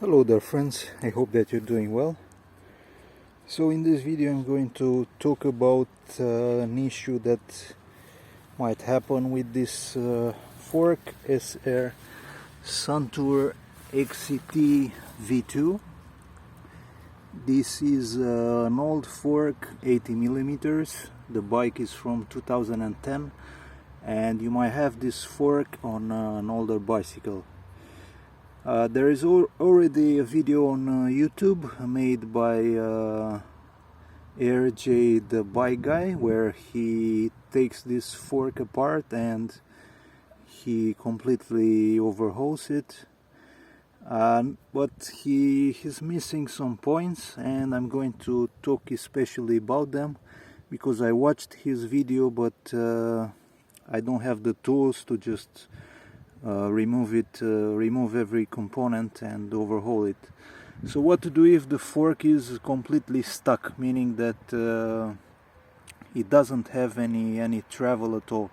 Hello there friends, I hope that you're doing well. So in this video I'm going to talk about an issue that might happen with this fork SR Suntour XCT V2. This is an old fork, 80 millimeters. The bike is from 2010 and you might have this fork on an older bicycle. There is already a video on YouTube made by RJ the bike guy, where he takes this fork apart and he completely overhauls it. But he's missing some points, and I'm going to talk especially about them because I watched his video, but I don't have the tools to just remove every component and overhaul it. So what to do if the fork is completely stuck, meaning that it doesn't have any travel at all?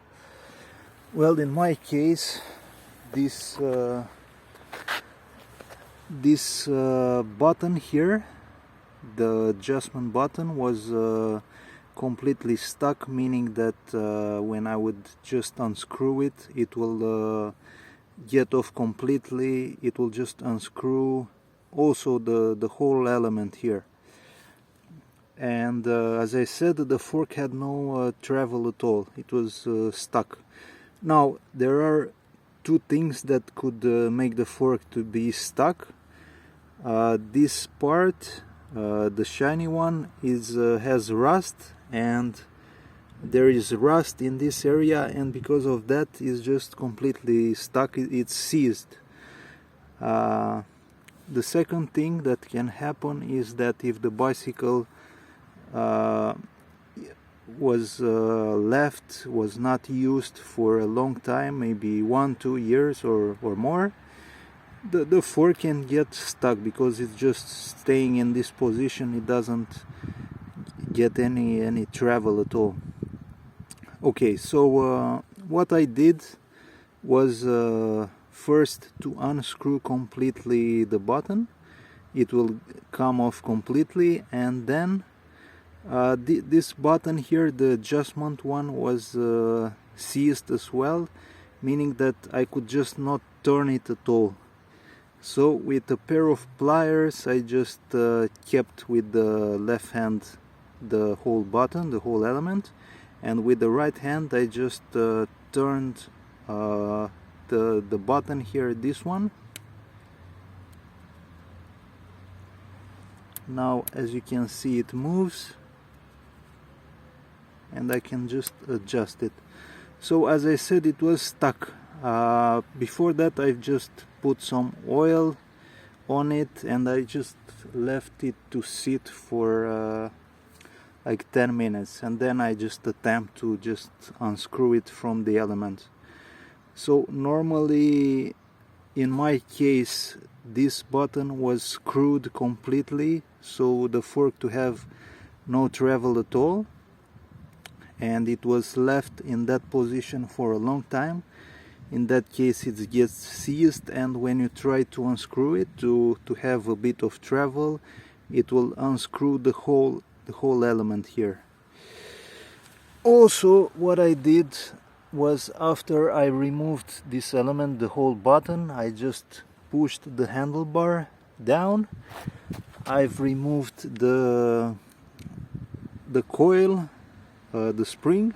Well, in my case, this button here, the adjustment button, was completely stuck, meaning that when I would just unscrew it, it will get off completely. It will just unscrew also the whole element here. And as I said, the fork had no travel at all. It was stuck. Now there are two things that could make the fork to be stuck. This part, the shiny one, has rust, and there is rust in this area, and because of that it's just completely stuck. It's seized. The second thing that can happen is that if the bicycle was not used for a long time, maybe 1-2 years or more, the fork can get stuck because it's just staying in this position. It doesn't get any travel at all. Okay, so what I did was first to unscrew completely the button. It will come off completely, and then this button here, the adjustment one, was seized as well, meaning that I could just not turn it at all. So with a pair of pliers I just kept with the left hand the whole button, the whole element, and with the right hand I just turned the button here, this one. Now as you can see, it moves and I can just adjust it. So as I said, it was stuck. Before that I've just put some oil on it and I just left it to sit for like 10 minutes, and then I just attempt to just unscrew it from the element. So normally in my case this button was screwed completely, so the fork to have no travel at all, and it was left in that position for a long time. In that case it gets seized, and when you try to unscrew it to have a bit of travel, it will unscrew the whole element here. Also, what I did was, after I removed this element, the whole button, I just pushed the handlebar down. I've removed the coil, the spring.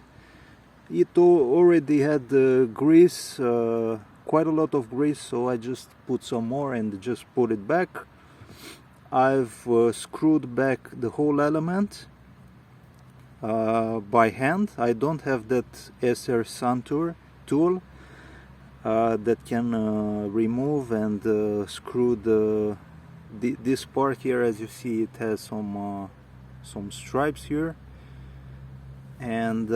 It already had grease, quite a lot of grease, so I just put some more and just put it back. I've screwed back the whole element by hand. I don't have that SR Suntour tool that can remove and screw this part here. As you see, it has some stripes here, and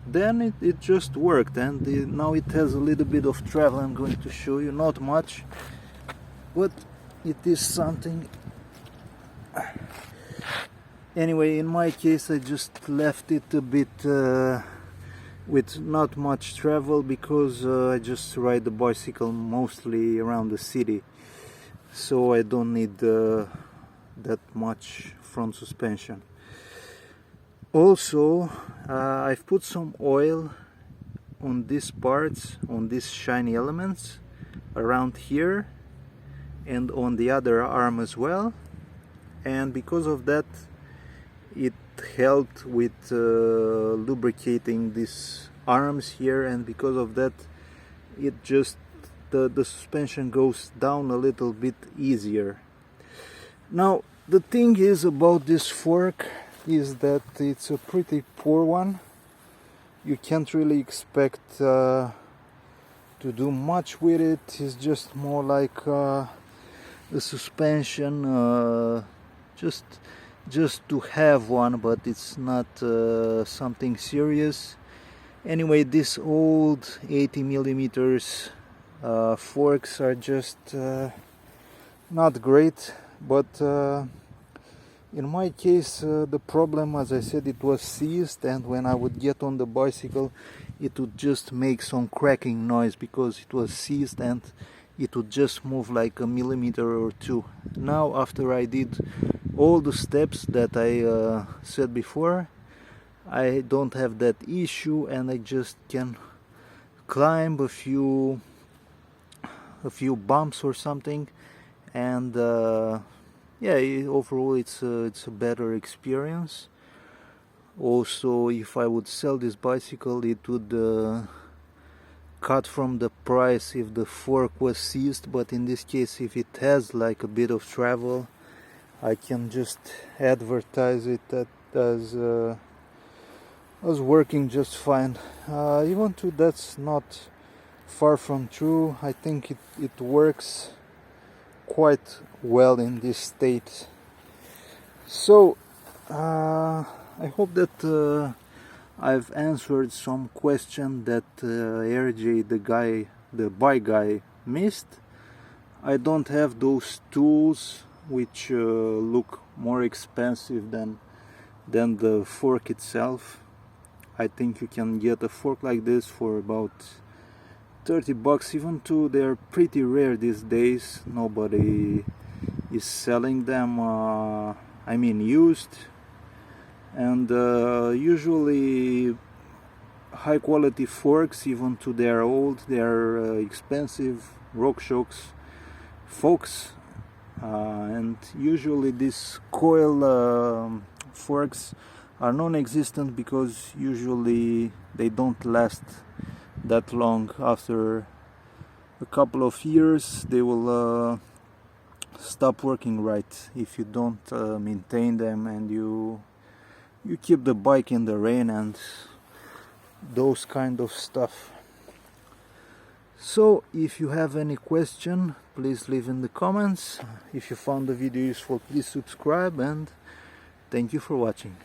then it just worked, and now it has a little bit of travel. I'm going to show you, not much, but it is something. Anyway, in my case I just left it a bit with not much travel because I just ride the bicycle mostly around the city. so I don't need that much front suspension. Also, I've put some oil on these parts, on these shiny elements around here and on the other arm as well, and because of that it helped with lubricating these arms here, and because of that it just the suspension goes down a little bit easier. Now the thing is about this fork is that it's a pretty poor one. You can't really expect to do much with it. It's just more like a suspension, just to have one, but it's not something serious. Anyway, these old 80 millimeters forks are just not great, but in my case the problem, as I said, it was seized, and when I would get on the bicycle it would just make some cracking noise because it was seized, and it would just move like a millimeter or two. Now after I did all the steps that I said before, I don't have that issue, and I just can climb a few bumps or something, and yeah, overall it's a better experience. Also, if I would sell this bicycle, it would cut from the price if the fork was seized, but in this case, if it has like a bit of travel, I can just advertise it as working just fine. Even though that's not far from true, I think it works quite well in this state. So I hope that I've answered some question that RJ, the bike guy, missed. I don't have those tools which look more expensive than the fork itself. I think you can get a fork like this for about 30 bucks, even though they're pretty rare these days. Nobody is selling them, I mean used, and usually high quality forks, even though they're old, they're expensive RockShox forks, and usually these coil forks are non-existent because usually they don't last that long. After a couple of years they will stop working right if you don't maintain them, and you keep the bike in the rain and those kind of stuff. So if you have any question, please leave in the comments. If you found the video useful, please subscribe, and thank you for watching.